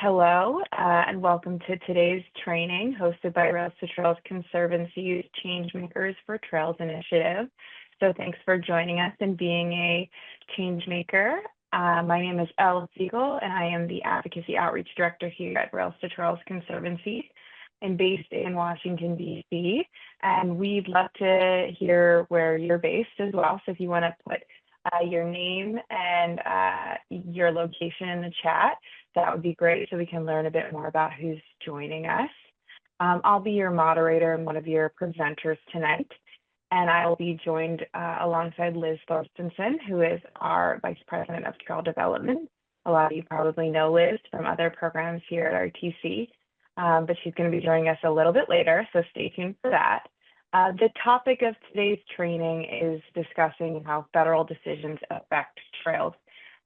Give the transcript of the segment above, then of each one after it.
Hello, and welcome to today's training hosted by Rails to Trails Conservancy's Changemakers for Trails initiative. So thanks for joining us and being a changemaker. My name is Elle Segal, and I am the Advocacy Outreach Director here at Rails to Trails Conservancy. I'm based in Washington, D.C., and we'd love to hear where you're based as well. So if you want to put your name and your location in the chat, that would be great so we can learn a bit more about who's joining us. I'll be your moderator and one of your presenters tonight, and I will be joined alongside Liz Thorstensen, who is our Vice President of Trail Development. A lot of you probably know Liz from other programs here at RTC, but she's going to be joining us a little bit later, so stay tuned for that. The topic of today's training is discussing how federal decisions affect trails,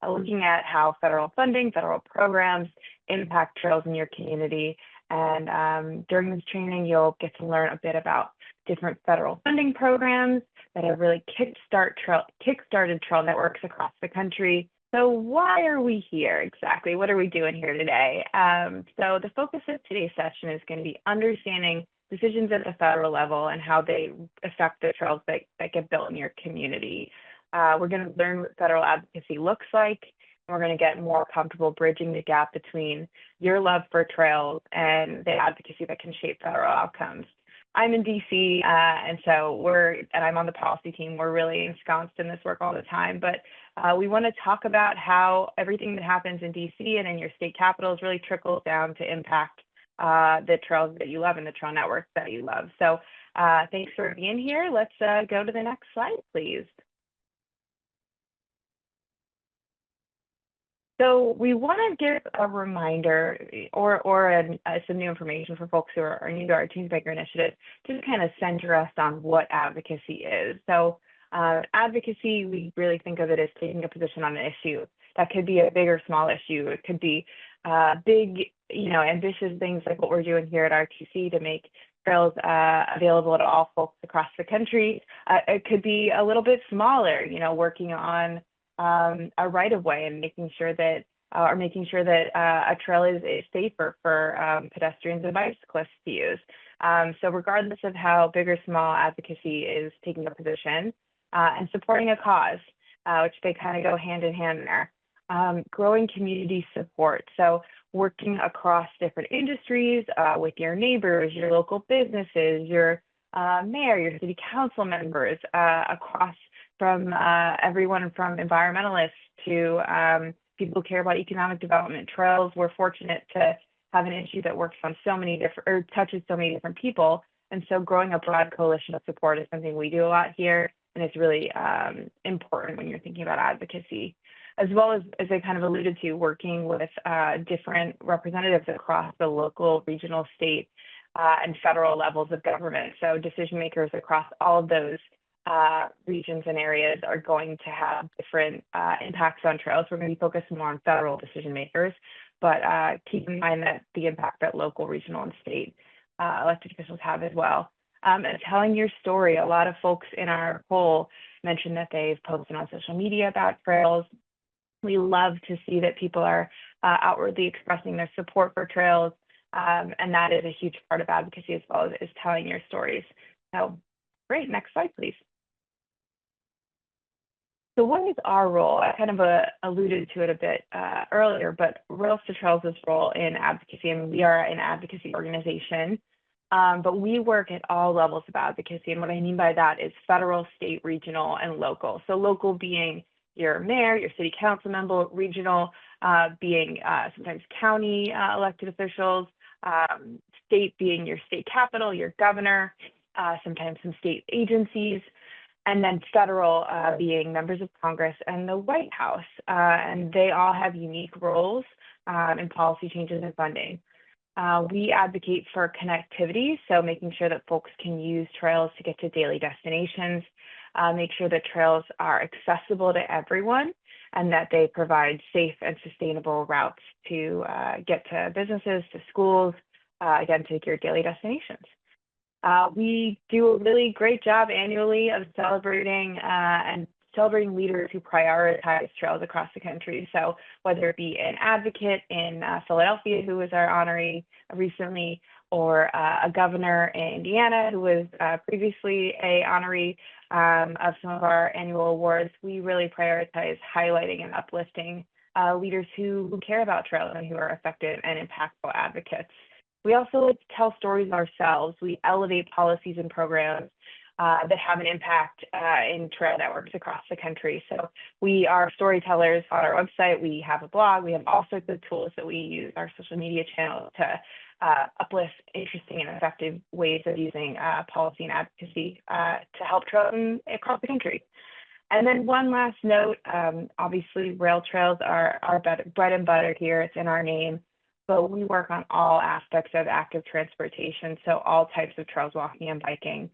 looking at how federal funding, federal programs impact trails in your community. And during this training, you'll get to learn a bit about different federal funding programs that have really kickstarted trail networks across the country. So why are we here exactly? What are we doing here today? So the focus of today's session is going to be understanding decisions at the federal level and how they affect the trails that get built in your community. We're going to learn what federal advocacy looks like, and we're going to get more comfortable bridging the gap between your love for trails and the advocacy that can shape federal outcomes. I'm in DC, and I'm on the policy team. We're really ensconced in this work all the time, but we want to talk about how everything that happens in DC and in your state capitals really trickles down to impact the trails that you love and the trail networks that you love. So thanks for being here. Let's go to the next slide, please. So we want to give a reminder or some new information for folks who are new to our Changemaker initiative, just to kind of center us on what advocacy is. So advocacy, we really think of it as taking a position on an issue. That could be a big or small issue. It could be big, ambitious things like what we're doing here at RTC to make trails available to all folks across the country. It could be a little bit smaller, working on a right-of-way and making sure that a trail is safer for pedestrians and bicyclists to use. So regardless of how big or small, advocacy is taking a position and supporting a cause, which they kind of go hand in hand there. Growing community support. So working across different industries with your neighbors, your local businesses, your mayor, your city council members, across from everyone from environmentalists to people who care about economic development. Trails, we're fortunate to have an issue that works on touches so many different people. And so growing a broad coalition of support is something we do a lot here, and it's really important when you're thinking about advocacy, as well as I kind of alluded to, working with different representatives across the local, regional, state, and federal levels of government. So decision makers across all of those regions and areas are going to have different impacts on trails. We're going to be focused more on federal decision makers, but keep in mind that the impact that local, regional, and state elected officials have as well. And telling your story, a lot of folks in our poll mentioned that they've posted on social media about trails. We love to see that people are outwardly expressing their support for trails, and that is a huge part of advocacy as well as telling your stories. So great, next slide, please. So what is our role? I kind of alluded to it a bit earlier, but Rails to Trails' role in advocacy, and we are an advocacy organization, but we work at all levels of advocacy. And what I mean by that is federal, state, regional, and local. So local being your mayor, your city council member, regional being sometimes county elected officials, state being your state capital, your governor, sometimes some state agencies, and then federal being members of Congress and the White House. And they all have unique roles in policy changes and funding. We advocate for connectivity, so making sure that folks can use trails to get to daily destinations, make sure that trails are accessible to everyone, and that they provide safe and sustainable routes to get to businesses, to schools, again, to your daily destinations. We do a really great job annually of celebrating and celebrating leaders who prioritize trails across the country. So whether it be an advocate in Philadelphia, who was our honoree recently, or a governor in Indiana who was previously a honoree of some of our annual awards, we really prioritize highlighting and uplifting leaders who care about trails and who are effective and impactful advocates. We also like to tell stories ourselves. We elevate policies and programs that have an impact in trail networks across the country. So we are storytellers on our website. We have a blog. We have all sorts of tools that we use, our social media channels, to uplift interesting and effective ways of using policy and advocacy to help trails across the country. And then one last note, obviously rail trails are our bread and butter here. It's in our name, but we work on all aspects of active transportation, so all types of trails, walking and biking.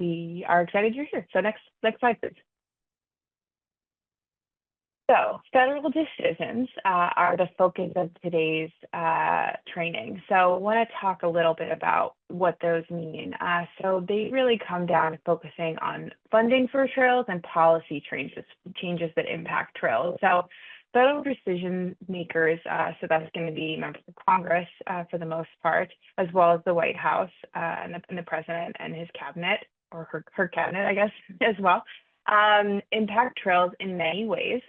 We are excited you're here. So next slide, please. So federal decisions are the focus of today's training. So I want to talk a little bit about what those mean. So they really come down to focusing on funding for trails and policy changes that impact trails. So federal decision makers, so that's going to be members of Congress for the most part, as well as the White House and the president and his cabinet, or her cabinet, I guess, as well, impact trails in many ways.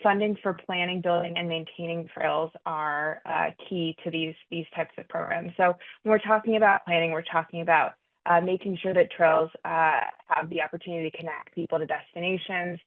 Funding for planning, building, and maintaining trails are key to these types of programs. So when we're talking about planning, we're talking about making sure that trails have the opportunity to connect people to destinations.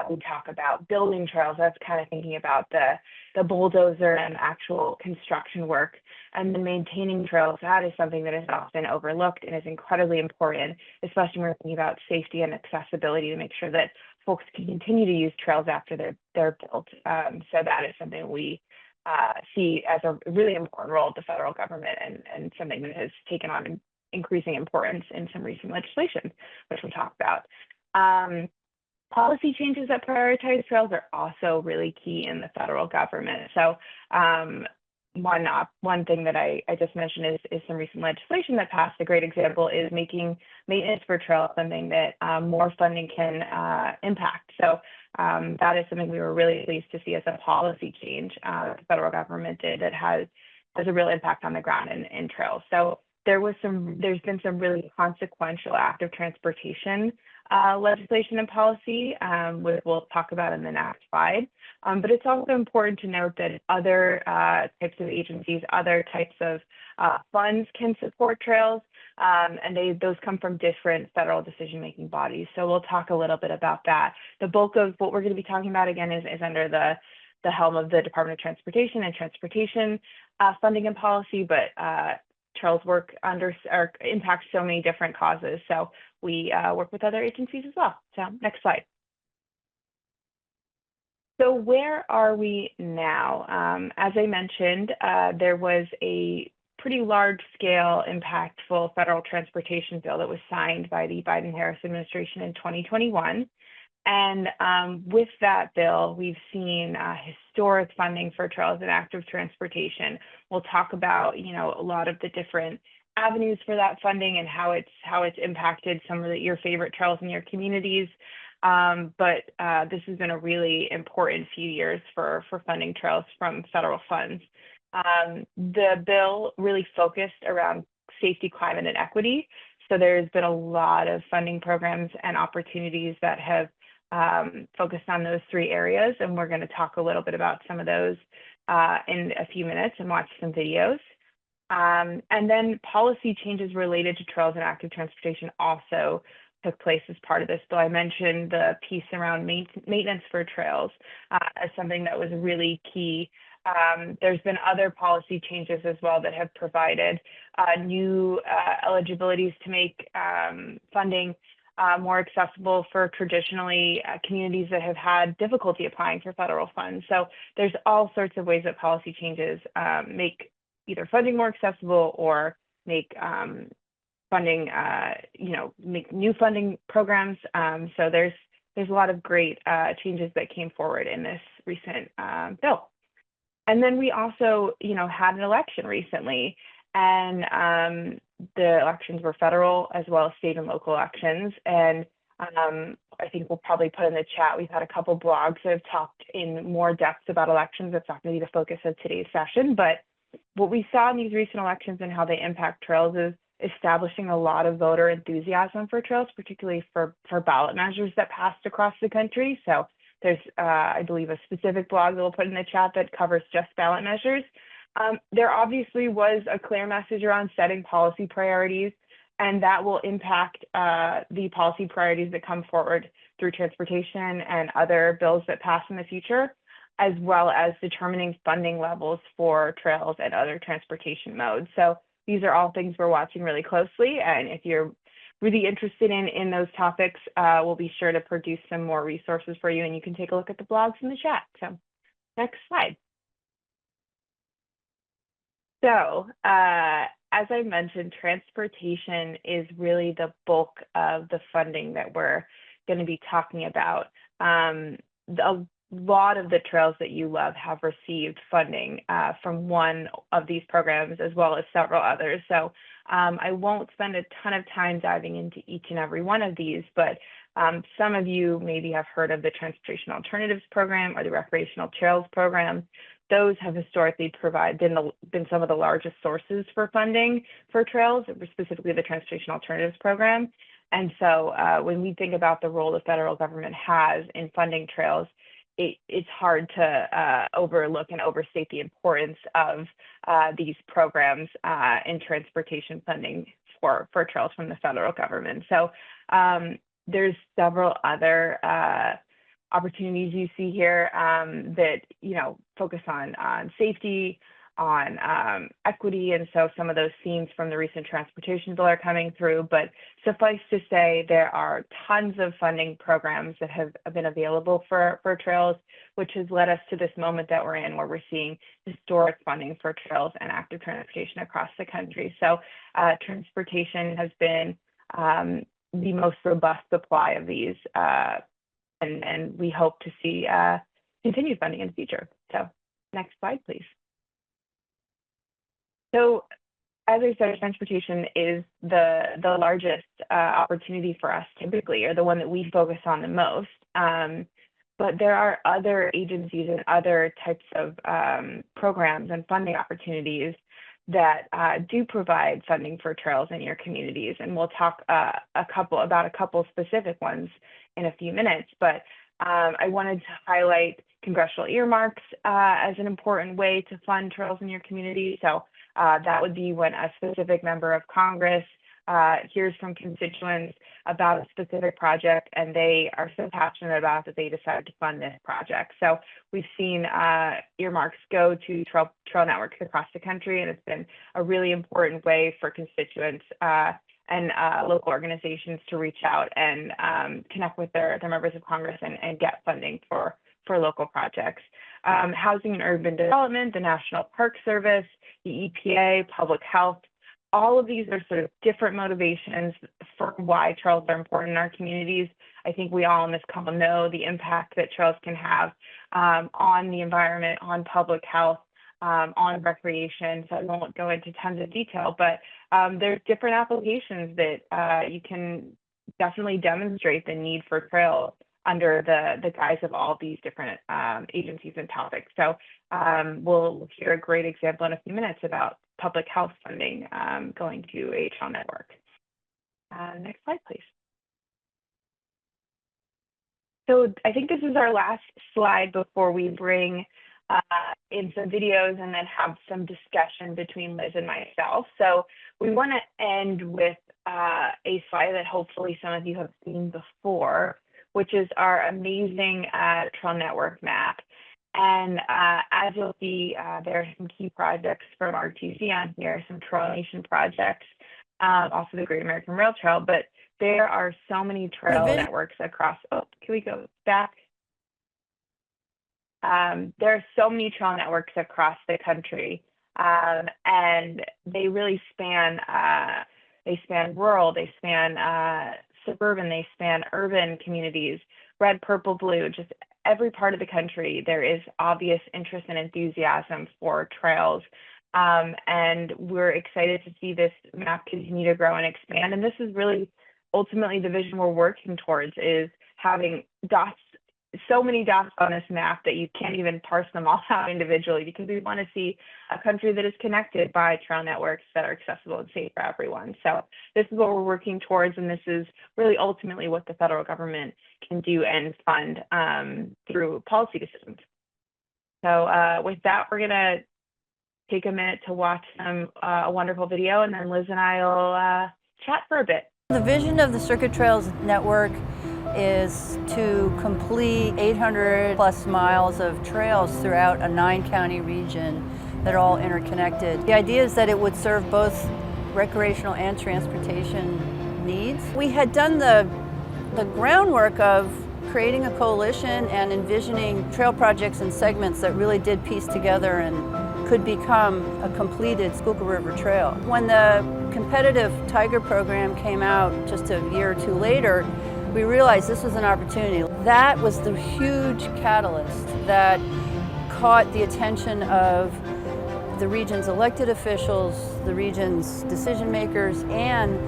We talk about building trails. That's kind of thinking about the bulldozer and actual construction work. And then maintaining trails, that is something that is often overlooked and is incredibly important, especially when we're thinking about safety and accessibility, to make sure that folks can continue to use trails after they're built. So that is something we see as a really important role of the federal government, and something that has taken on increasing importance in some recent legislation, which we'll talk about. Policy changes that prioritize trails are also really key in the federal government. So one thing that I just mentioned is some recent legislation that passed. A great example is making maintenance for trails something that more funding can impact. So that is something we were really pleased to see as a policy change the federal government did that has a real impact on the ground in trails. So there's been some really consequential active transportation legislation and policy, which we'll talk about in the next slide. But it's also important to note that other types of agencies, other types of funds can support trails, and those come from different federal decision-making bodies. So we'll talk a little bit about that. The bulk of what we're going to be talking about, again, is under the helm of the Department of Transportation and transportation funding and policy, but trails work under or impact so many different causes. So we work with other agencies as well. So next slide. So where are we now? As I mentioned, there was a pretty large scale, impactful federal transportation bill that was signed by the Biden-Harris administration in 2021. And with that bill, we've seen historic funding for trails and active transportation. We'll talk about, a lot of the different avenues for that funding and how it's impacted some of your favorite trails in your communities. But this has been a really important few years for funding trails from federal funds. The bill really focused around safety, climate, and equity. So there's been a lot of funding programs and opportunities that have focused on those three areas, and we're going to talk a little bit about some of those in a few minutes and watch some videos. And then policy changes related to trails and active transportation also took place as part of this bill. I mentioned the piece around maintenance for trails as something that was really key. There's been other policy changes as well that have provided new eligibilities to make funding more accessible for traditionally communities that have had difficulty applying for federal funds. So there's all sorts of ways that policy changes make either funding more accessible or make funding, make new funding programs. So there's a lot of great changes that came forward in this recent bill. And then we also, had an election recently. and the elections were federal as well as state and local elections. And I think we'll probably put in the chat, we've had a couple blogs that have talked in more depth about elections. That's not going to be the focus of today's session, but what we saw in these recent elections and how they impact trails is establishing a lot of voter enthusiasm for trails, particularly for ballot measures that passed across the country. So there's, I believe, a specific blog that we'll put in the chat that covers just ballot measures. There obviously was a clear message around setting policy priorities, and that will impact the policy priorities that come forward through transportation and other bills that pass in the future, as well as determining funding levels for trails and other transportation modes. So these are all things we're watching really closely. And if you're really interested in those topics, we'll be sure to produce some more resources for you, and you can take a look at the blogs in the chat. So next slide. So as I mentioned, transportation is really the bulk of the funding that we're going to be talking about. A lot of the trails that you love have received funding from one of these programs as well as several others. So I won't spend a ton of time diving into each and every one of these, but some of you maybe have heard of the Transportation Alternatives Program or the Recreational Trails Program. Those have historically been some of the largest sources for funding for trails, specifically the Transportation Alternatives Program. And so when we think about the role the federal government has in funding trails, it's hard to overlook and overstate the importance of these programs in transportation funding for trails from the federal government. So there's several other opportunities you see here that focus on safety, on equity, and so some of those themes from the recent transportation bill are coming through. But suffice to say, there are tons of funding programs that have been available for trails, which has led us to this moment that we're in, where we're seeing historic funding for trails and active transportation across the country. So transportation has been the most robust supply of these, and we hope to see continued funding in the future. So next slide, please. So as I said, transportation is the largest opportunity for us typically, or the one that we focus on the most. But there are other agencies and other types of programs and funding opportunities that do provide funding for trails in your communities. And we'll talk about a couple specific ones in a few minutes, but I wanted to highlight congressional earmarks as an important way to fund trails in your community. So that would be when a specific member of Congress hears from constituents about a specific project, and they are so passionate about that they decide to fund this project. So we've seen earmarks go to trail networks across the country, and it's been a really important way for constituents and local organizations to reach out and connect with their members of Congress and get funding for local projects. Housing and urban development, the National Park Service, the EPA, public health, all of these are sort of different motivations for why trails are important in our communities. I think we all on this call know the impact that trails can have on the environment, on public health, on recreation. So I won't go into tons of detail, but there's different applications that you can definitely demonstrate the need for trails under the guise of all these different agencies and topics. So we'll hear a great example in a few minutes about public health funding going to a trail network. Next slide, please. So I think this is our last slide before we bring in some videos and then have some discussion between Liz and myself. So we want to end with a slide that hopefully some of you have seen before, which is our amazing trail network map. And as you'll see, there are some key projects from RTC on here, some Trail Nation projects, also the Great American Rail Trail, but there are so many trail networks across, can we go back? There are so many trail networks across the country, and they really span rural, they span suburban, they span urban communities, red, purple, blue, just every part of the country. There is obvious interest and enthusiasm for trails. And we're excited to see this map continue to grow and expand. And this is really ultimately the vision we're working towards, is having dots, so many dots on this map that you can't even parse them all out individually, because we want to see a country that is connected by trail networks that are accessible and safe for everyone. So this is what we're working towards, and this is really ultimately what the federal government can do and fund through policy decisions. So with that, we're going to take a minute to watch a wonderful video, and then Liz and I will chat for a bit. The vision of the Circuit Trails Network is to complete 800 plus miles of trails throughout a 9-county region that are all interconnected. The idea is that it would serve both recreational and transportation needs. We had done the groundwork of creating a coalition and envisioning trail projects and segments that really did piece together and could become a completed Schuylkill River Trail. When the competitive Tiger program came out just a year or two later, we realized this was an opportunity. That was the huge catalyst that caught the attention of the region's elected officials, the region's decision makers, and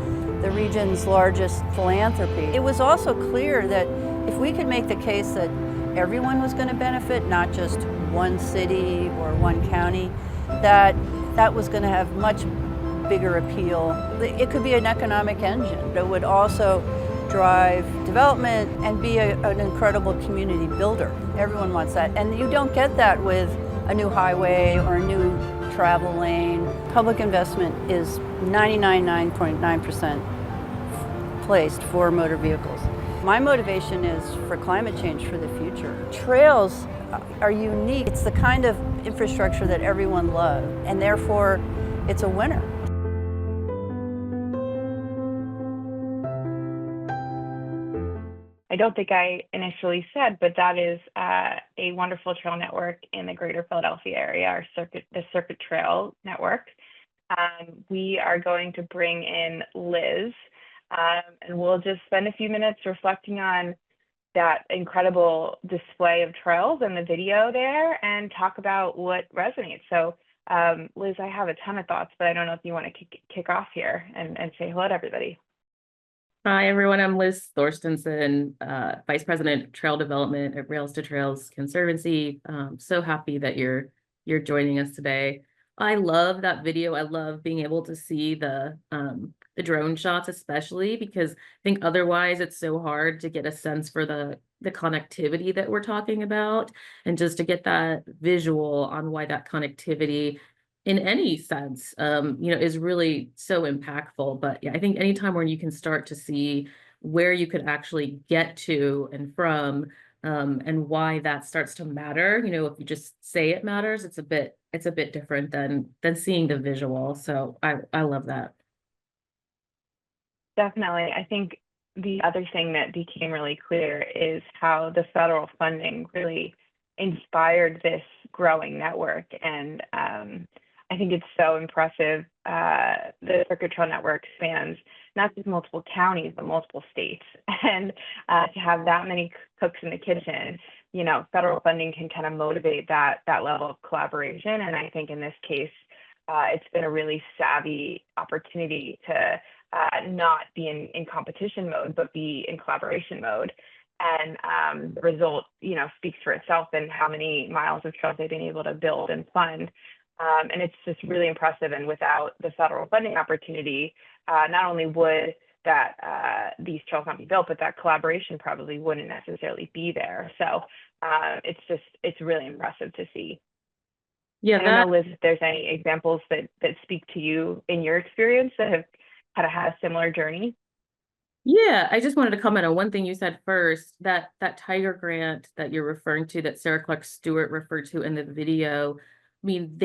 the region's largest philanthropy. It was also clear that if we could make the case that everyone was going to benefit, not just one city or one county, that was going to have much bigger appeal. It could be an economic engine. It would also drive development and be an incredible community builder. Everyone wants that. And you don't get that with a new highway or a new travel lane. Public investment is 99.9% placed for motor vehicles. My motivation is for climate change for the future. Trails are unique. It's the kind of infrastructure that everyone loves, and therefore it's a winner. I don't think I initially said, but that is a wonderful trail network in the greater Philadelphia area, the Circuit Trail Network. We are going to bring in Liz, and we'll just spend a few minutes reflecting on that incredible display of trails and the video there, and talk about what resonates. So Liz, I have a ton of thoughts, but I don't know if you want to kick off here and say hello to everybody. Hi, everyone. I'm Liz Thorstensen, Vice President Trail Development at Rails to Trails Conservancy. So happy that you're joining us today. I love that video. I love being able to see the drone shots, especially because I think otherwise it's so hard to get a sense for the connectivity that we're talking about, and just to get that visual on why that connectivity in any sense, is really so impactful. But yeah, I think anytime where you can start to see where you could actually get to and from, and why that starts to matter, if you just say it matters, it's a bit different than seeing the visual. So I love that. Definitely. I think the other thing that became really clear is how the federal funding really inspired this growing network. And I think it's so impressive. The Circuit Trail Network spans not just multiple counties, but multiple states. And to have that many cooks in the kitchen, federal funding can kind of motivate that level of collaboration. And I think in this case, it's been a really savvy opportunity to not be in competition mode, but be in collaboration mode. And the result, speaks for itself in how many miles of trails they've been able to build and fund. And it's just really impressive. And without the federal funding opportunity, not only would these trails not be built, but that collaboration probably wouldn't necessarily be there. So it's really impressive to see. Yeah, I don't know, Liz, if there's any examples that speak to you in your experience that have kind of had a similar journey. Yeah, I just wanted to comment on one thing you said first, that Tiger grant that you're referring to, that Sarah Clark Stewart referred to in the video. I mean,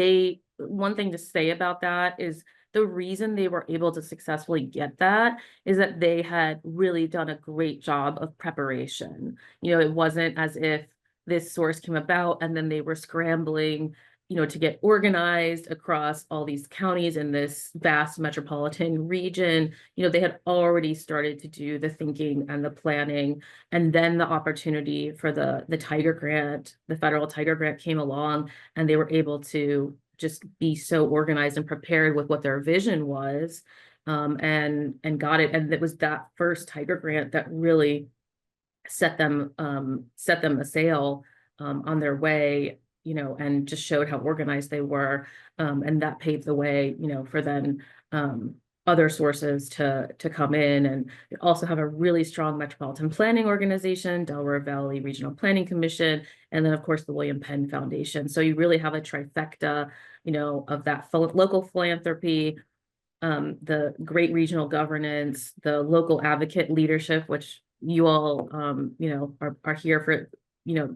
one thing to say about that is the reason they were able to successfully get that is that they had really done a great job of preparation. It wasn't as if this source came about and then they were scrambling, to get organized across all these counties in this vast metropolitan region. They had already started to do the thinking and the planning, and then the opportunity for the Tiger grant, the federal Tiger grant, came along, and they were able to just be so organized and prepared with what their vision was, and got it. And it was that first Tiger grant that really set them a sail on their way, and just showed how organized they were, and that paved the way, for then other sources to come in. And they also have a really strong metropolitan planning organization, Delaware Valley Regional Planning Commission, and then of course the William Penn Foundation. So you really have a trifecta, of that local philanthropy, the great regional governance, the local advocate leadership, which you all, are here for,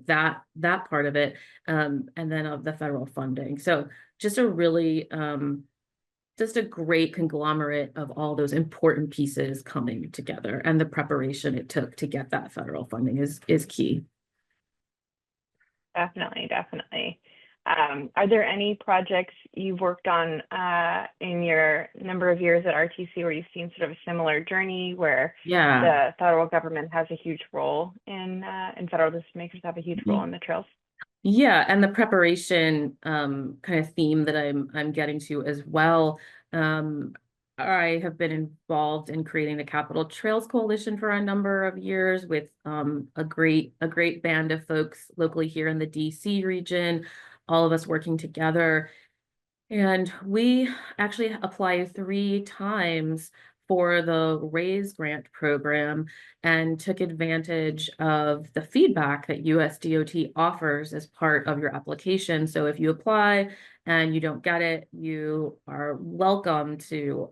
that part of it, and then of the federal funding. So just a really, just a great conglomerate of all those important pieces coming together, and the preparation it took to get that federal funding is key. Definitely, definitely. Are there any projects you've worked on in your number of years at RTC where you've seen sort of a similar journey where Yeah. the federal government has a huge role in federal decision makers have a huge role in the trails? Yeah, and the preparation kind of theme that I'm getting to as well. I have been involved in creating the Capitol Trails Coalition for a number of years with a great band of folks locally here in the DC region, all of us working together. And we actually applied 3 times for the RAISE grant program and took advantage of the feedback that USDOT offers as part of your application. So if you apply and you don't get it, you are welcome to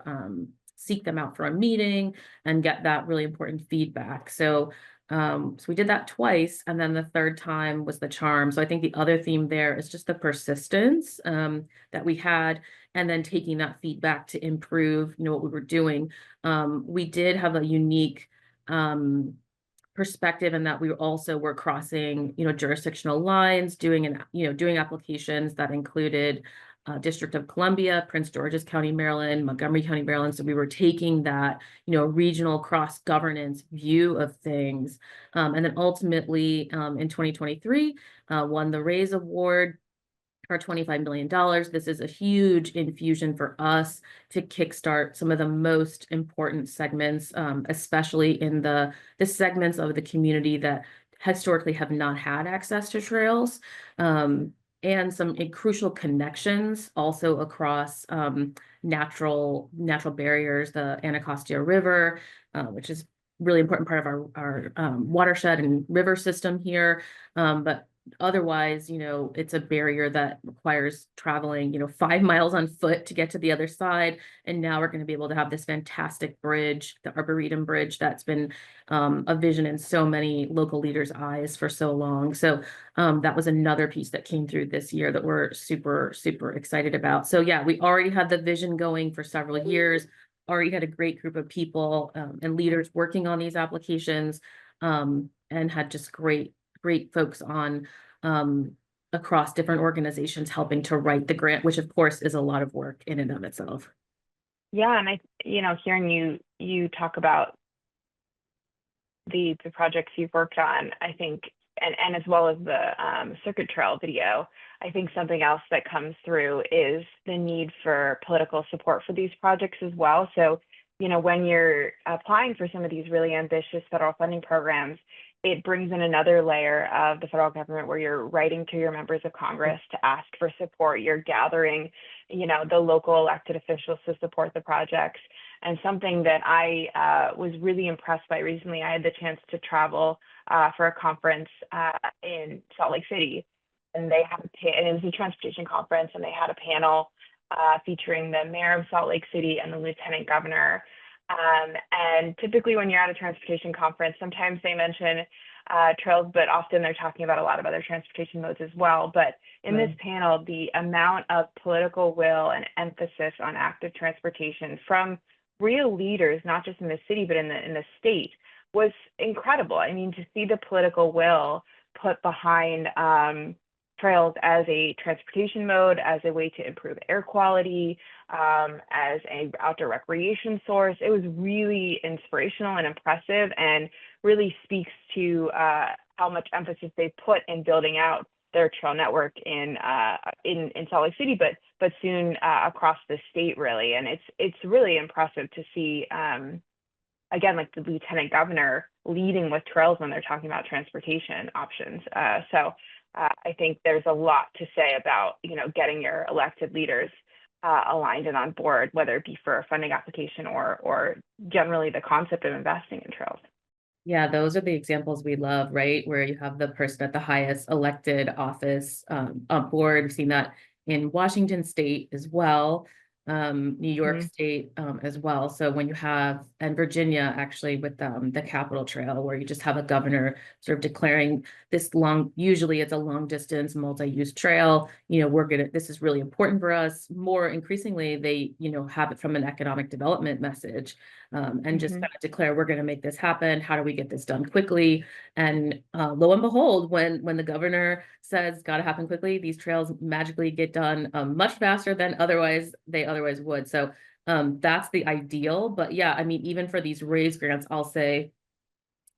seek them out for a meeting and get that really important feedback. So we did that twice, and then the third time was the charm. So I think the other theme there is just the persistence that we had, and then taking that feedback to improve, what we were doing. We did have a unique perspective in that we also were crossing, jurisdictional lines, doing applications that included District of Columbia, Prince George's County, Maryland, Montgomery County, Maryland. So we were taking that, regional cross governance view of things. And then ultimately in 2023, won the RAISE Award for $25 million. This is a huge infusion for us to kickstart some of the most important segments, especially in the segments of the community that historically have not had access to trails. And some crucial connections also across natural barriers, the Anacostia River, which is really important part of our watershed and river system here. But otherwise, it's a barrier that requires traveling, 5 miles on foot to get to the other side. And now we're going to be able to have this fantastic bridge, the Arboretum Bridge, that's been a vision in so many local leaders' eyes for so long. So that was another piece that came through this year that we're super, super excited about. So yeah, we already had the vision going for several years, already had a great group of people and leaders working on these applications, and had just great folks on across different organizations helping to write the grant, which of course is a lot of work in and of itself. Yeah, and hearing you talk about the projects you've worked on, I think, and as well as the circuit trail video, I think something else that comes through is the need for political support for these projects as well. So, when you're applying for some of these really ambitious federal funding programs, it brings in another layer of the federal government where you're writing to your members of Congress to ask for support. You're gathering, the local elected officials to support the projects. And something that I was really impressed by recently, I had the chance to travel for a conference in Salt Lake City, and they had and it was a transportation conference, and they had a panel featuring the mayor of Salt Lake City and the lieutenant governor. And typically when you're at a transportation conference, sometimes they mention trails, but often they're talking about a lot of other transportation modes as well. But in this panel, the amount of political will and emphasis on active transportation from real leaders, not just in the city, but in the state, was incredible. I mean, to see the political will put behind trails as a transportation mode, as a way to improve air quality, as an outdoor recreation source, it was really inspirational and impressive, and really speaks to how much emphasis they put in building out their trail network in Salt Lake City, but soon across the state, really. And it's really impressive to see, again, like the lieutenant governor leading with trails when they're talking about transportation options. So I think there's a lot to say about, getting your elected leaders aligned and on board, whether it be for a funding application or generally the concept of investing in trails. Yeah, those are the examples we love, right? Where you have the person at the highest elected office on board. We've seen that in Washington State as well, New York State as well. So when you have, and Virginia actually with the Capitol Trail, where you just have a governor sort of declaring this usually it's a long distance multi-use trail, this is really important for us. More increasingly, they, have it from an economic development message. And just kind of declare, we're going to make this happen. How do we get this done quickly? And lo and behold, when the governor says got to happen quickly, these trails magically get done much faster than they otherwise would. So that's the ideal. But yeah, I mean, even for these raise grants, I'll say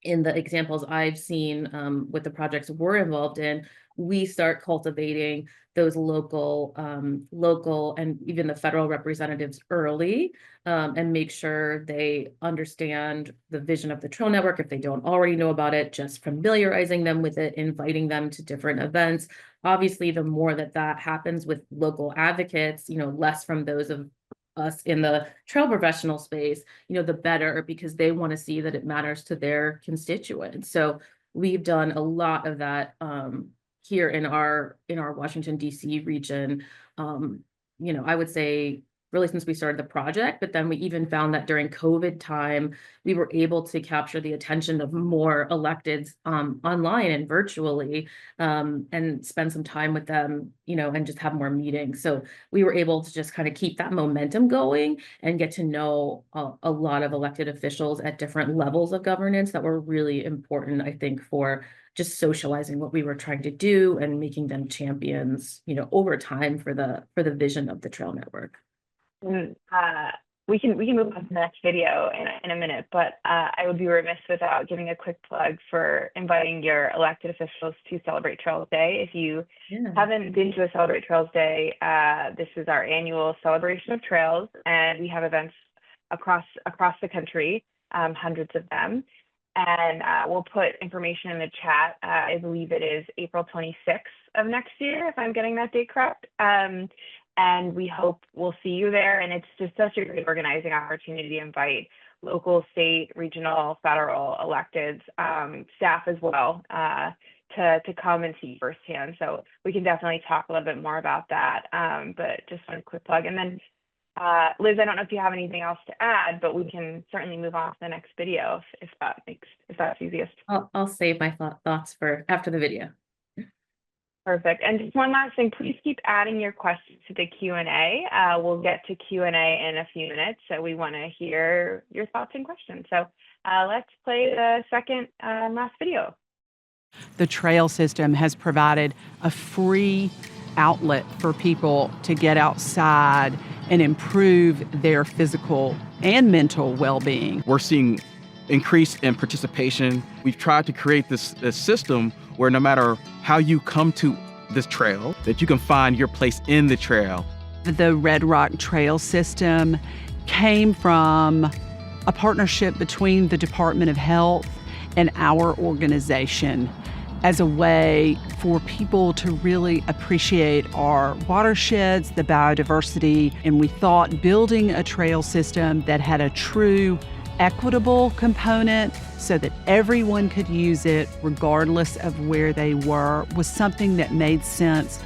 in the examples I've seen with the projects we're involved in, we start cultivating those local and even the federal representatives early and make sure they understand the vision of the trail network. If they don't already know about it, just familiarizing them with it, inviting them to different events. Obviously, the more that happens with local advocates, less from those of us in the trail professional space, the better, because they want to see that it matters to their constituents. So we've done a lot of that here in our Washington, D.C. region, I would say really since we started the project, but then we even found that during COVID time, we were able to capture the attention of more electeds online and virtually and spend some time with them, and just have more meetings. So we were able to just kind of keep that momentum going and get to know a lot of elected officials at different levels of governance that were really important, I think, for just socializing what we were trying to do and making them champions, over time for the vision of the trail network. We can move on to the next video in a minute, but I would be remiss without giving a quick plug for inviting your elected officials to Celebrate Trails Day. If you haven't been to a Celebrate Trails Day, this is our annual celebration of trails, and we have events across the country, hundreds of them. And we'll put information in the chat. I believe it is April 26th of next year, if I'm getting that date correct. And we hope we'll see you there. And it's just such a great organizing opportunity to invite local, state, regional, federal electeds, staff as well, to come and see firsthand. So we can definitely talk a little bit more about that. But just one quick plug. And then Liz, I don't know if you have anything else to add, but we can certainly move on to the next video if that's easiest. I'll save my thoughts for after the video. Perfect. And just one last thing, please keep adding your questions to the Q&A. We'll get to Q&A in a few minutes, so we want to hear your thoughts and questions. So let's play the second last video. The trail system has provided a free outlet for people to get outside and improve their physical and mental well-being. We're seeing increase in participation. We've tried to create this system where no matter how you come to this trail, that you can find your place in the trail. The Red Rock Trail System came from a partnership between the Department of Health and our organization as a way for people to really appreciate our watersheds, the biodiversity, and we thought building a trail system that had a true equitable component so that everyone could use it regardless of where they were was something that made sense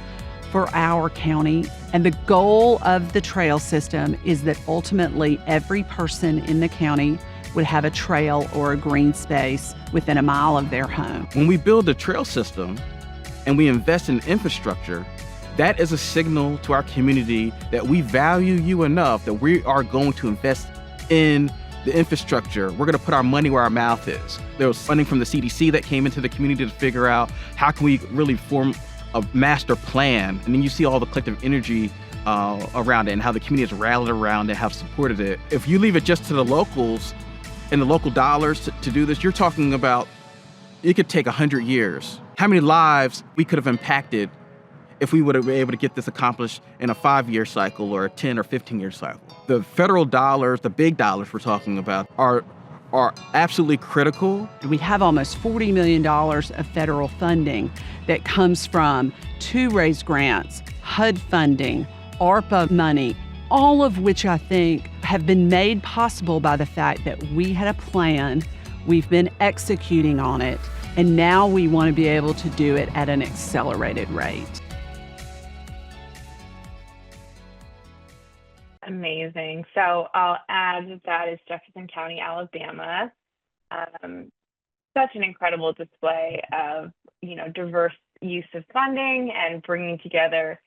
for our county. And the goal of the trail system is that ultimately every person in the county would have a trail or a green space within a mile of their home. When we build a trail system and we invest in infrastructure, that is a signal to our community that we value you enough that we are going to invest in the infrastructure. We're going to put our money where our mouth is. There was funding from the CDC that came into the community to figure out how can we really form a master plan. And then you see all the collective energy around it and how the community has rallied around it, have supported it. If you leave it just to the locals and the local dollars to do this, you're talking about it could take 100 years. how many lives we could have impacted if we would have been able to get this accomplished in a 5-year cycle or a 10 or 15-year cycle. The federal dollars, the big dollars we're talking about, are absolutely critical. We have almost $40 million of federal funding that comes from 2 raised grants, HUD funding, ARPA money, all of which I think have been made possible by the fact that we had a plan, we've been executing on it, and now we want to be able to do it at an accelerated rate. Amazing. So I'll add that is Jefferson County, Alabama. Such an incredible display of, diverse use of funding and bringing together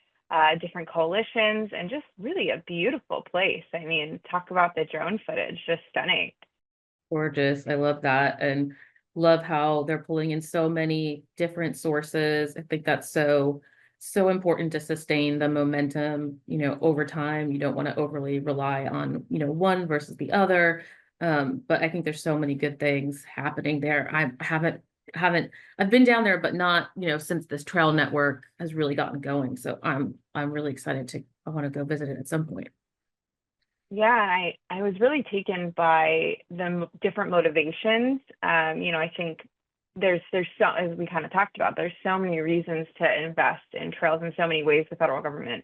different coalitions, and just really a beautiful place. I mean, talk about the drone footage, just stunning. Gorgeous. I love that, and love how they're pulling in so many different sources. I think that's so important to sustain the momentum, over time. You don't want to overly rely on, one versus the other. But I think there's so many good things happening there. I've been down there, but not, since this trail network has really gotten going. So I'm really excited I want to go visit it at some point. Yeah, I was really taken by the different motivations. I think there's so, as we kind of talked about, there's so many reasons to invest in trails in so many ways. The federal government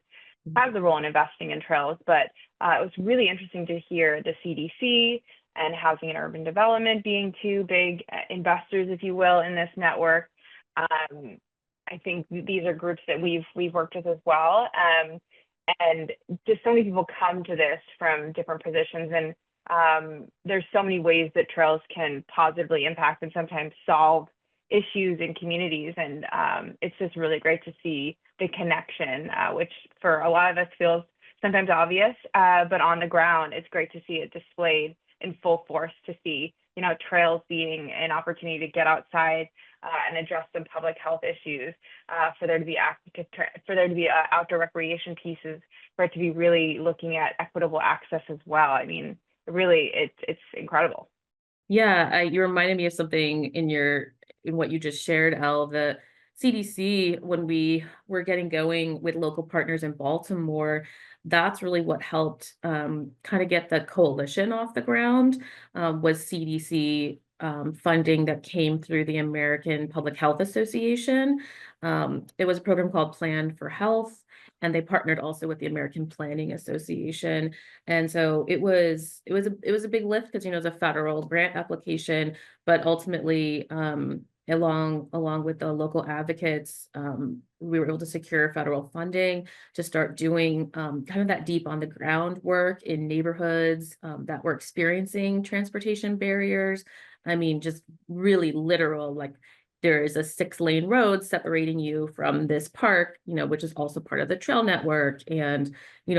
has a role in investing in trails, but it was really interesting to hear the CDC and Housing and Urban Development being 2 big investors, if you will, in this network. I think these are groups that we've worked with as well. And just so many people come to this from different positions, and there's so many ways that trails can positively impact and sometimes solve issues in communities. And it's just really great to see the connection, which for a lot of us feels sometimes obvious, but on the ground, it's great to see it displayed in full force, to see, trails being an opportunity to get outside and address some public health issues, for there to be outdoor recreation pieces, for it to be really looking at equitable access as well. I mean, really, it's incredible. Yeah, you reminded me of something in what you just shared, Elle. The CDC, when we were getting going with local partners in Baltimore, that's really what helped kind of get the coalition off the ground, was CDC funding that came through the American Public Health Association. It was a program called Plan for Health, and they partnered also with the American Planning Association. And so it was a big lift because, it's a federal grant application, but ultimately, along with the local advocates, we were able to secure federal funding to start doing kind of that deep on the ground work in neighborhoods that were experiencing transportation barriers. I mean, just really literal, like there is a 6-lane road separating you from this park, which is also part of the trail network. And,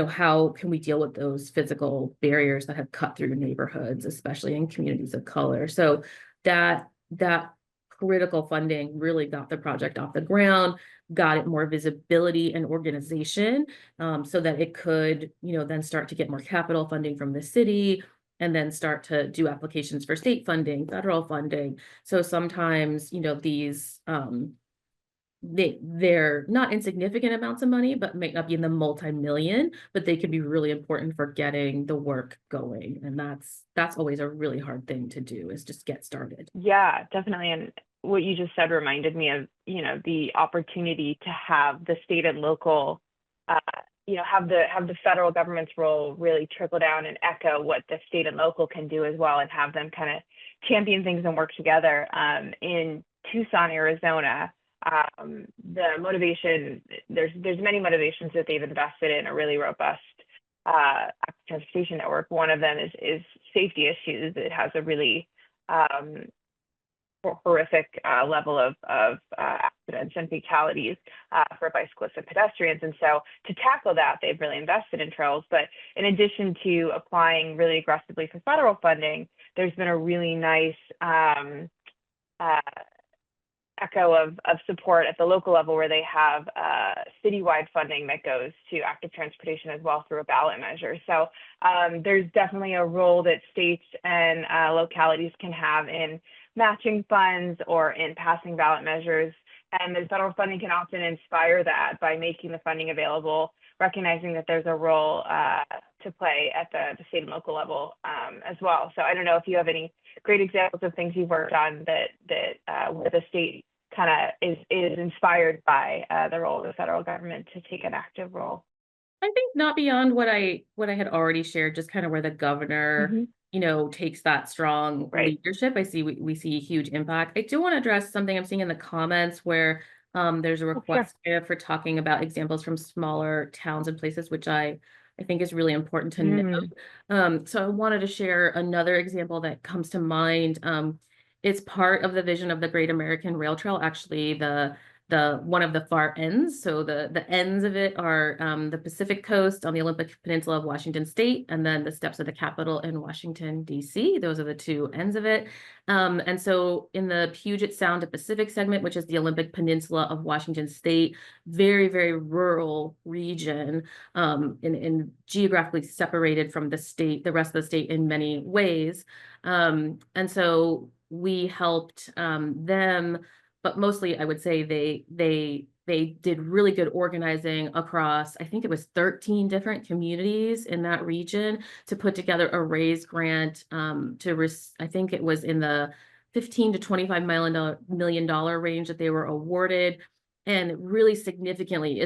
how can we deal with those physical barriers that have cut through neighborhoods, especially in communities of color? So that critical funding really got the project off the ground, got it more visibility and organization, so that it could, then start to get more capital funding from the city, and then start to do applications for state funding, federal funding. So sometimes, these, they're not insignificant amounts of money, but may not be in the multi-million, but they can be really important for getting the work going. And that's always a really hard thing to do, is just get started. Yeah, definitely. And what you just said reminded me of, the opportunity to have the state and local, have the federal government's role really trickle down and echo what the state and local can do as well, and have them kind of champion things and work together. In Tucson, Arizona, the motivation, there's many motivations that they've invested in a really robust transportation network. One of them is safety issues. It has a really horrific level of accidents and fatalities for bicyclists and pedestrians. And so to tackle that, they've really invested in trails. But in addition to applying really aggressively for federal funding, there's been a really nice echo of support at the local level, where they have citywide funding that goes to active transportation as well through a ballot measure. So there's definitely a role that states and localities can have in matching funds or in passing ballot measures And the federal funding can often inspire that by making the funding available, recognizing that there's a role to play at the state and local level as well. So I don't know if you have any great examples of things you've worked on that where the state kind of is inspired by the role of the federal government to take an active role. I think not beyond what I had already shared, just kind of where the governor, Mm-hmm. Takes that strong Right. leadership. I see we see a huge impact. I do want to address something I'm seeing in the comments where there's a request for talking about examples from smaller towns and places, which I think is really important to know. So I wanted to share another example that comes to mind. It's part of the vision of the Great American Rail Trail, actually the one of the far ends. So the ends of it are the Pacific coast on the Olympic Peninsula of Washington State, and then the steps of the Capitol in Washington, D.C. Those are the two ends of it. And so in the Puget Sound to Pacific segment, which is the Olympic Peninsula of Washington State, very, very rural region, and geographically separated from the rest of the state in many ways. And so we helped them, but mostly I would say they did really good organizing across, I think it was 13 different communities in that region to put together a raise grant I think it was in the $15 to $25 million range that they were awarded. And really significantly,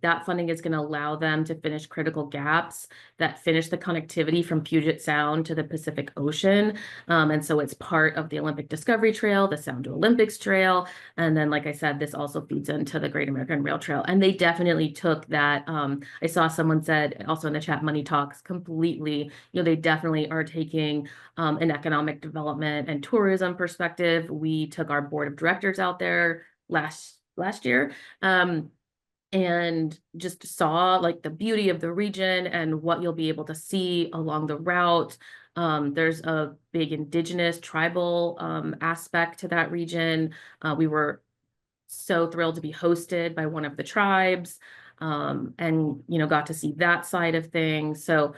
that funding is gonna allow them to finish critical gaps that finish the connectivity from Puget Sound to the Pacific Ocean. And so it's part of the Olympic Discovery Trail, the Sound to Olympics Trail. And then, like I said, this also feeds into the Great American Rail Trail. And they definitely took that. I saw someone said also in the chat, money talks completely. They definitely are taking an economic development and tourism perspective. We took our board of directors out there last year and just saw like the beauty of the region and what you'll be able to see along the route. There's a big indigenous tribal aspect to that region. We were so thrilled to be hosted by one of the tribes and got to see that side of things. So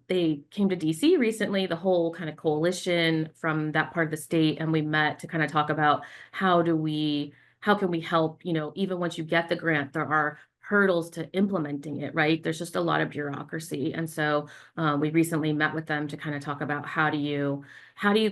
they came to DC recently, the whole kind of coalition from that part of the state, and we met to kind of talk about how can we help, even once you get the grant, there are hurdles to implementing it, right? There's just a lot of bureaucracy. And so we recently met with them to kind of talk about how do you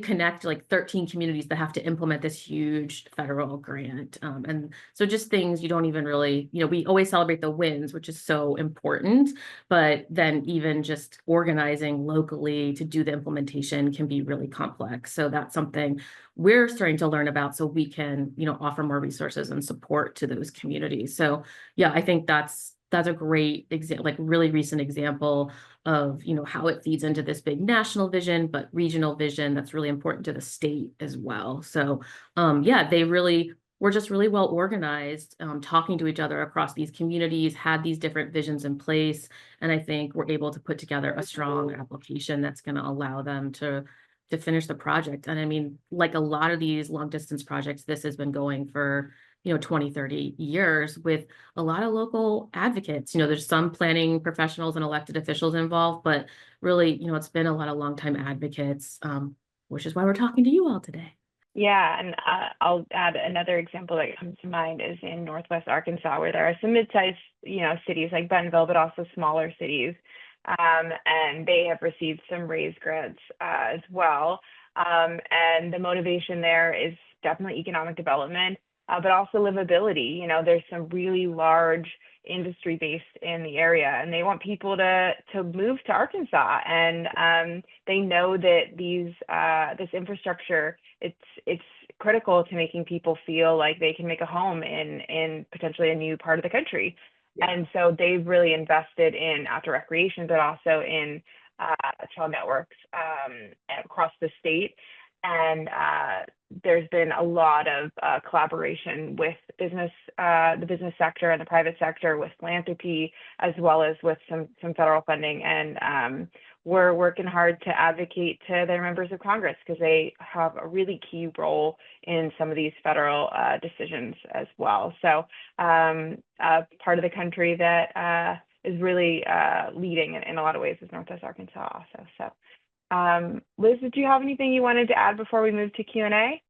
connect like 13 communities that have to implement this huge federal grant. And so just things you don't even really, we always celebrate the wins, which is so important, but then even just organizing locally to do the implementation can be really complex. So that's something we're starting to learn about so we can, offer more resources and support to those communities. So yeah, I think that's a great example, like really recent example of, how it feeds into this big national vision, but regional vision that's really important to the state as well. So yeah, they really were just really well organized, talking to each other across these communities, had these different visions in place. And I think we're able to put together a strong application that's going to allow them to finish the project. And I mean, like a lot of these long distance projects, this has been going for 20, 30 years with a lot of local advocates. There's some planning professionals and elected officials involved, but really, it's been a lot of longtime advocates, which is why we're talking to you all today. Yeah, and I'll add another example that comes to mind is in Northwest Arkansas, where there are some mid-sized, cities like Bentonville, but also smaller cities. And they have received some raise grants as well. And the motivation there is definitely economic development, but also livability. There's some really large industry based in the area, and they want people to move to Arkansas. And they know that this infrastructure, it's critical to making people feel like they can make a home in potentially a new part of the country. Yeah. And so they've really invested in outdoor recreation, but also in trail networks across the state. And there's been a lot of collaboration with the business sector and the private sector, with philanthropy, as well as with some federal funding. And we're working hard to advocate to their members of Congress because they have a really key role in some of these federal decisions as well. So part of the country that is really leading in a lot of ways is Northwest Arkansas also. So Liz, did you have anything you wanted to add before we move to Q&A?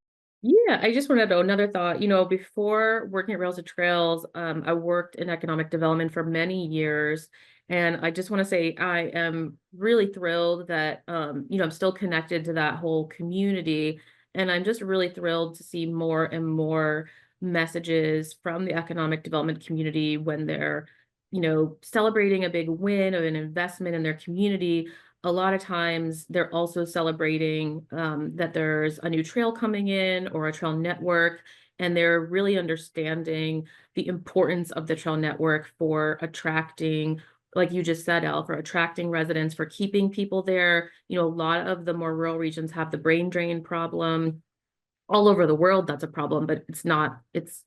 Yeah, I just wanted to know another thought. Before working at Rails to Trails, I worked in economic development for many years. And I just want to say I am really thrilled that, I'm still connected to that whole community. And I'm just really thrilled to see more and more messages from the economic development community when they're, celebrating a big win of an investment in their community. A lot of times they're also celebrating that there's a new trail coming in or a trail network, and they're really understanding the importance of the trail network for attracting, like you just said, Elle, for attracting residents, for keeping people there. A lot of the more rural regions have the brain drain problem. All over the world that's a problem, but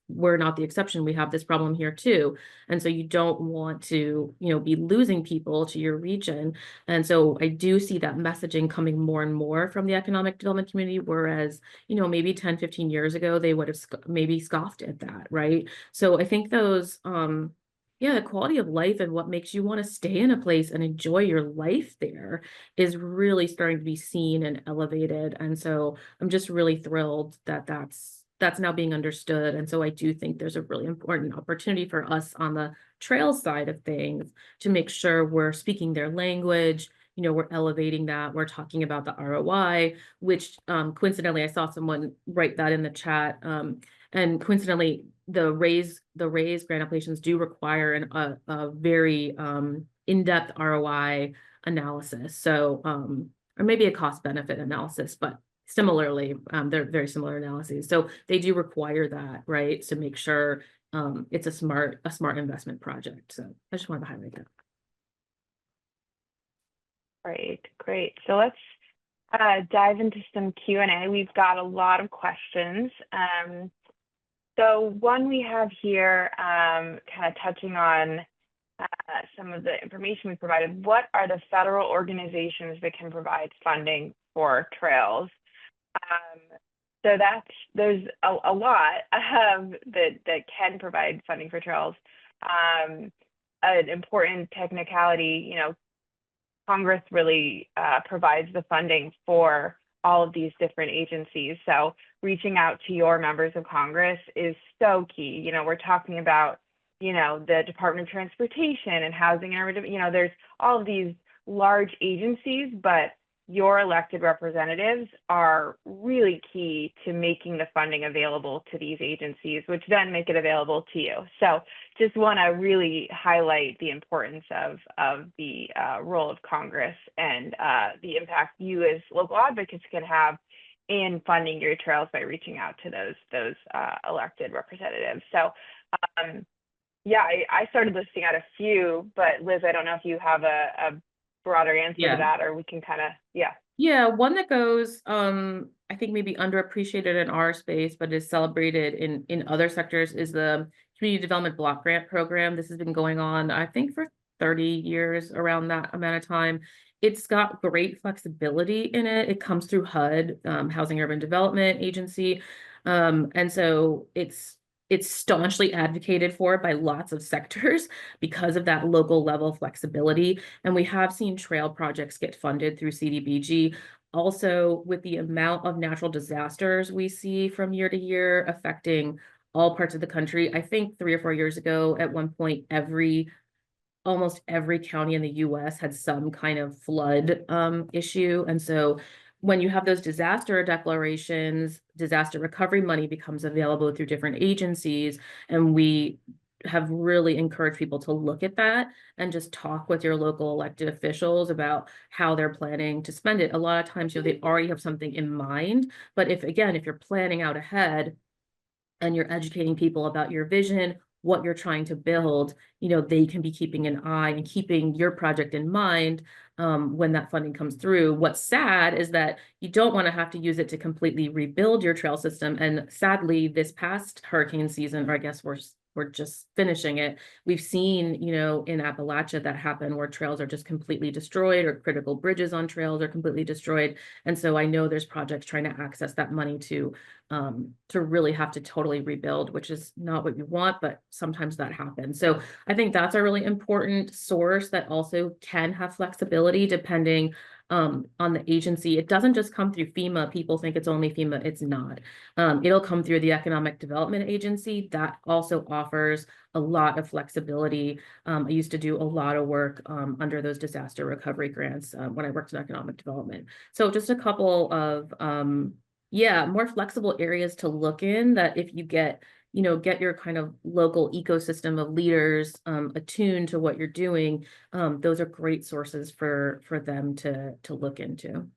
we're not the exception. We have this problem here too. And so you don't want to, be losing people to your region. And so I do see that messaging coming more and more from the economic development community, whereas, maybe 10, 15 years ago, they would have maybe scoffed at that, right? So I think those, yeah, the quality of life and what makes you want to stay in a place and enjoy your life there is really starting to be seen and elevated. And so I'm just really thrilled that that's now being understood. And so I do think there's a really important opportunity for us on the trail side of things to make sure we're speaking their language. We're elevating that. We're talking about the ROI, which coincidentally, I saw someone write that in the chat. And coincidentally, the raise grant applications do require a very in-depth ROI analysis. So, or maybe a cost benefit analysis, but similarly, they're very similar analyses. So they do require that, right? To make sure it's a smart investment project. So I just wanted to highlight that. Great. So let's dive into some Q&A. We've got a lot of questions. So one we have here, kind of touching on some of the information we provided. What are the federal organizations that can provide funding for trails? So there's a lot that can provide funding for trails. An important technicality, Congress really provides the funding for all of these different agencies. So reaching out to your members of Congress is so key. We're talking about, the Department of Transportation and Housing and Urban, there's all of these large agencies, but your elected representatives are really key to making the funding available to these agencies, which then make it available to you. So just want to really highlight the importance of the role of Congress and the impact you as local advocates can have in funding your trails by reaching out to those elected representatives. So yeah, I started listing out a few, but Liz, I don't know if you have a broader answer to that, or we can kind of, Yeah, one that goes, I think maybe underappreciated in our space, but is celebrated in other sectors is the Community Development Block Grant Program. This has been going on, I think, for 30 years, around that amount of time. It's got great flexibility in it. It comes through HUD, Housing Urban Development Agency. And so it's staunchly advocated for by lots of sectors because of that local level flexibility. And we have seen trail projects get funded through CDBG. Also, with the amount of natural disasters we see from year to year affecting all parts of the country, I think 3 or 4 years ago, at one point, almost every county in the US had some kind of flood issue. And so when you have those disaster declarations, disaster recovery money becomes available through different agencies. And we have really encouraged people to look at that and just talk with your local elected officials about how they're planning to spend it. A lot of times, they already have something in mind. But if you're planning out ahead and you're educating people about your vision, what you're trying to build, they can be keeping an eye and keeping your project in mind when that funding comes through. What's sad is that you don't want to have to use it to completely rebuild your trail system. And sadly, this past hurricane season, or I guess we're just finishing it, we've seen, in Appalachia that happen where trails are just completely destroyed, or critical bridges on trails are completely destroyed. And so I know there's projects trying to access that money to really have to totally rebuild, which is not what you want, but sometimes that happens. So I think that's a really important source that also can have flexibility depending on the agency. It doesn't just come through FEMA. People think it's only FEMA. It's not. It'll come through the Economic Development Agency. That also offers a lot of flexibility. I used to do a lot of work under those disaster recovery grants when I worked in economic development. So just a couple of, more flexible areas to look in, that if you get your kind of local ecosystem of leaders attuned to what you're doing, those are great sources for them to look into.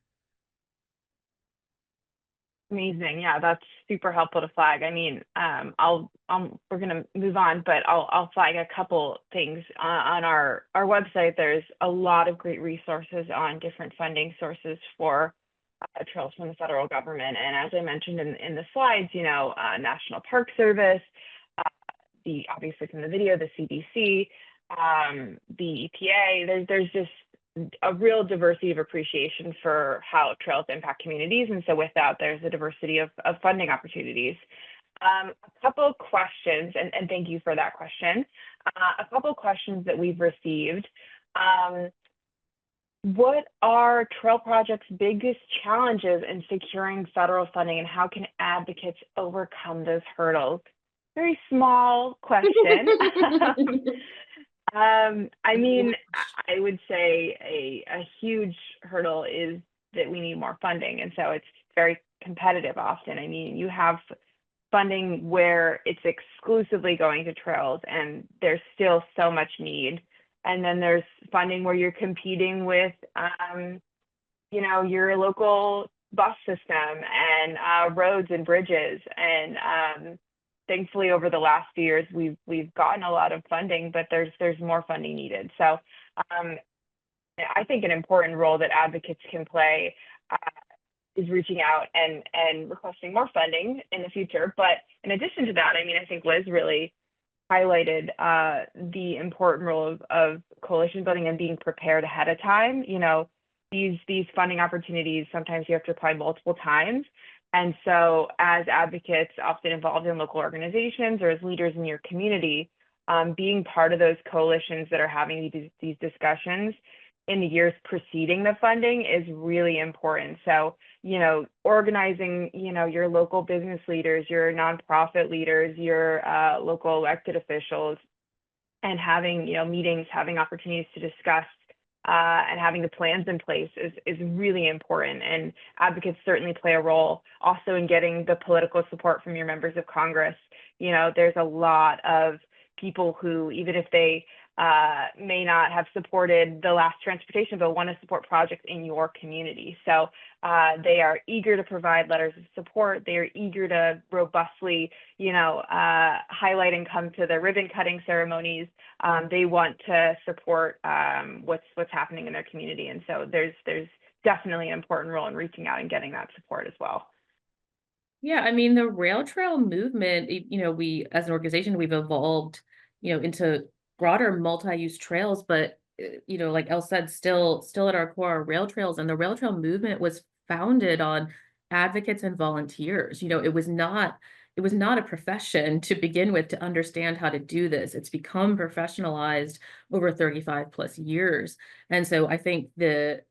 Amazing. Yeah, that's super helpful to flag. I mean, we're going to move on, but I'll flag a couple things on our website. There's a lot of great resources on different funding sources for trails from the federal government. And as I mentioned in the slides, National Park Service, obviously from the video, the CDC, the EPA, there's just a real diversity of appreciation for how trails impact communities. And so with that, there's a diversity of funding opportunities. A couple of questions, and thank you for that question. A couple of questions that we've received. What are trail projects' biggest challenges in securing federal funding, and how can advocates overcome those hurdles? Very small question. I mean, I would say a huge hurdle is that we need more funding. And so it's very competitive often. I mean, you have funding where it's exclusively going to trails and there's still so much need. And then there's funding where you're competing with, your local bus system and roads and bridges. And thankfully, over the last few years, we've gotten a lot of funding, but there's more funding needed. So I think an important role that advocates can play is reaching out and requesting more funding in the future. But in addition to that, I mean, I think Liz really highlighted the important role of coalition building and being prepared ahead of time. These funding opportunities, sometimes you have to apply multiple times. And so as advocates often involved in local organizations or as leaders in your community, being part of those coalitions that are having these discussions in the years preceding the funding is really important. So, organizing, your local business leaders, your nonprofit leaders, your local elected officials, and having, meetings, having opportunities to discuss and having the plans in place is really important. And advocates certainly play a role also in getting the political support from your members of Congress. There's a lot of people who, even if they may not have supported the last transportation bill, want to support projects in your community. So they are eager to provide letters of support. They are eager to robustly, highlight and come to the ribbon cutting ceremonies. They want to support what's happening in their community. And so there's definitely an important role in reaching out and getting that support as well. Yeah, I mean, the rail trail movement, we as an organization, we've evolved, into broader multi-use trails, but like Elle said, still at our core are rail trails, and the rail trail movement was founded on advocates and volunteers. It was not a profession to begin with to understand how to do this. It's become professionalized over 35 plus years. And so I think there's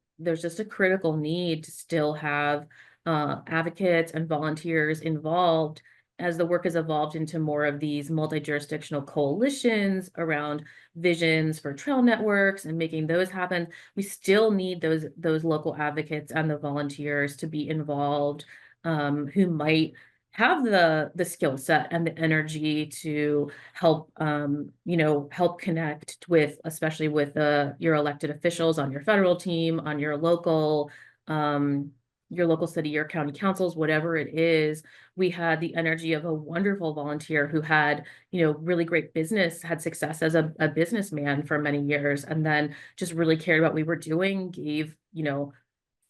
just a critical need to still have advocates and volunteers involved as the work has evolved into more of these multi-jurisdictional coalitions around visions for trail networks and making those happen. We still need those local advocates and the volunteers to be involved, who might have the skill set and the energy to help help connect with, especially with your elected officials on your federal team, on your local city, your county councils, whatever it is. We had the energy of a wonderful volunteer who had, really great business, had success as a businessman for many years, and then just really cared about what we were doing, gave,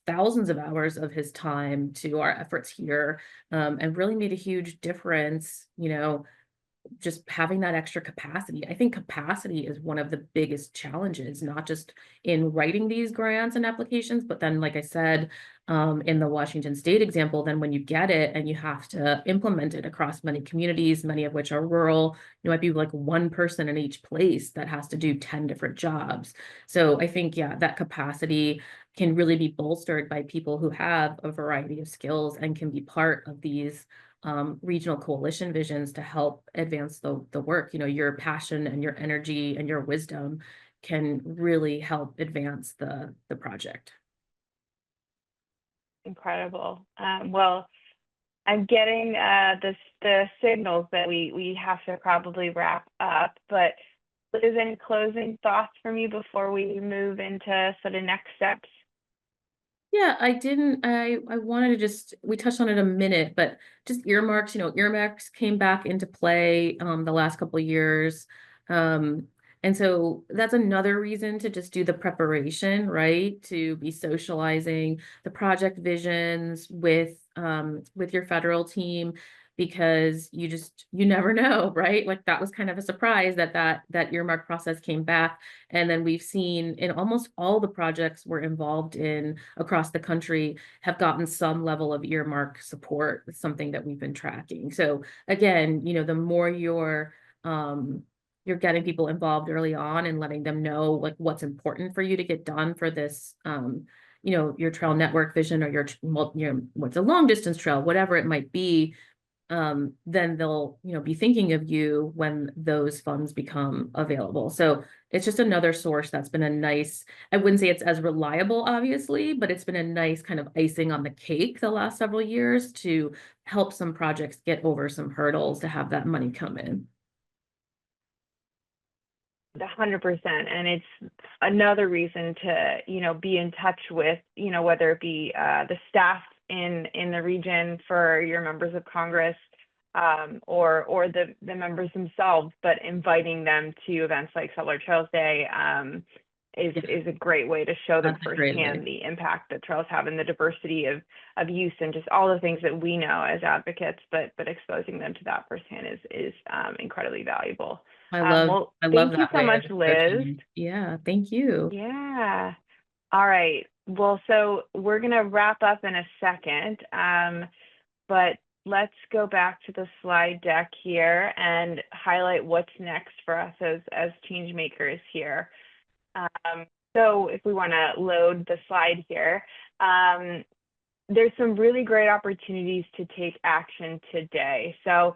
thousands of hours of his time to our efforts here, and really made a huge difference, just having that extra capacity. I think capacity is one of the biggest challenges, not just in writing these grants and applications, but then, like I said, in the Washington State example, then when you get it and you have to implement it across many communities, many of which are rural, you might be like one person in each place that has to do 10 different jobs. So I think, yeah, that capacity can really be bolstered by people who have a variety of skills and can be part of these regional coalition visions to help advance the work. You know, your passion and your energy and your wisdom can really help advance the project. Incredible. Well, I'm getting the signals that we have to probably wrap up, but is any closing thoughts from you before we move into sort of next steps? Yeah, I wanted to just, we touched on it a minute, but just earmarks, earmarks came back into play the last couple of years. And so that's another reason to just do the preparation, right? To be socializing the project visions with your federal team, because you never know, right? Like that was kind of a surprise that earmark process came back. And then we've seen in almost all the projects we're involved in across the country have gotten some level of earmark support. It's something that we've been tracking. So again, the more you're getting people involved early on and letting them know like what's important for you to get done for this, your trail network vision, or your what's a long distance trail, whatever it might be, then they'll, be thinking of you when those funds become available. So it's just another source that's been a nice, I wouldn't say it's as reliable, obviously, but it's been a nice kind of icing on the cake the last several years to help some projects get over some hurdles to have that money come in. 100%. And it's another reason to, be in touch with, whether it be the staff in the region for your members of Congress, or the members themselves, but inviting them to events like Settler Trails Day is a great way to show them firsthand the impact that trails have and the diversity of use and just all the things that we know as advocates, but exposing them to that firsthand is incredibly valuable. I love thank you that so way much, of Liz. approaching. Yeah, thank you. Yeah. All right. Well, so we're going to wrap up in a second, but let's go back to the slide deck here and highlight what's next for us as change makers here. So if we want to load the slide here, there's some really great opportunities to take action today. So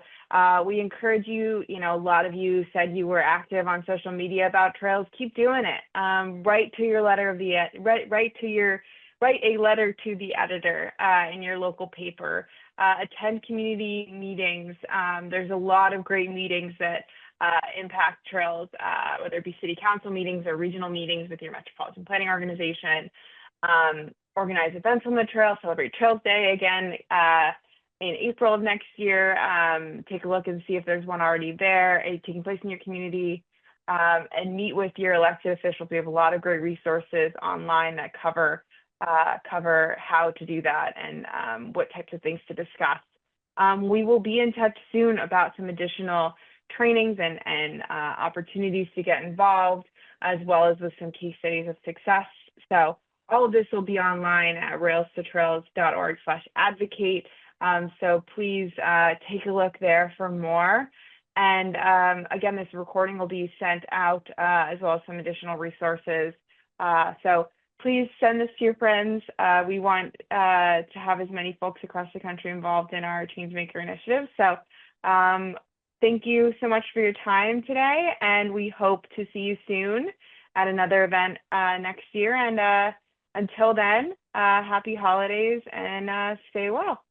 we encourage you, a lot of you said you were active on social media about trails. Keep doing it. Write a letter to the editor in your local paper. Attend community meetings. There's a lot of great meetings that impact trails, whether it be city council meetings or regional meetings with your metropolitan planning organization. Organize events on the trail, celebrate Trails Day again in April of next year. Take a look and see if there's one already there taking place in your community, and meet with your elected officials. We have a lot of great resources online that cover how to do that and what types of things to discuss. We will be in touch soon about some additional trainings and opportunities to get involved, as well as with some case studies of success. So all of this will be online at railstotrails.org/advocate. So please take a look there for more. And again, this recording will be sent out as well as some additional resources. So please send this to your friends. We want to have as many folks across the country involved in our Changemaker initiative. So thank you so much for your time today. And we hope to see you soon at another event next year. And until then, happy holidays and stay well.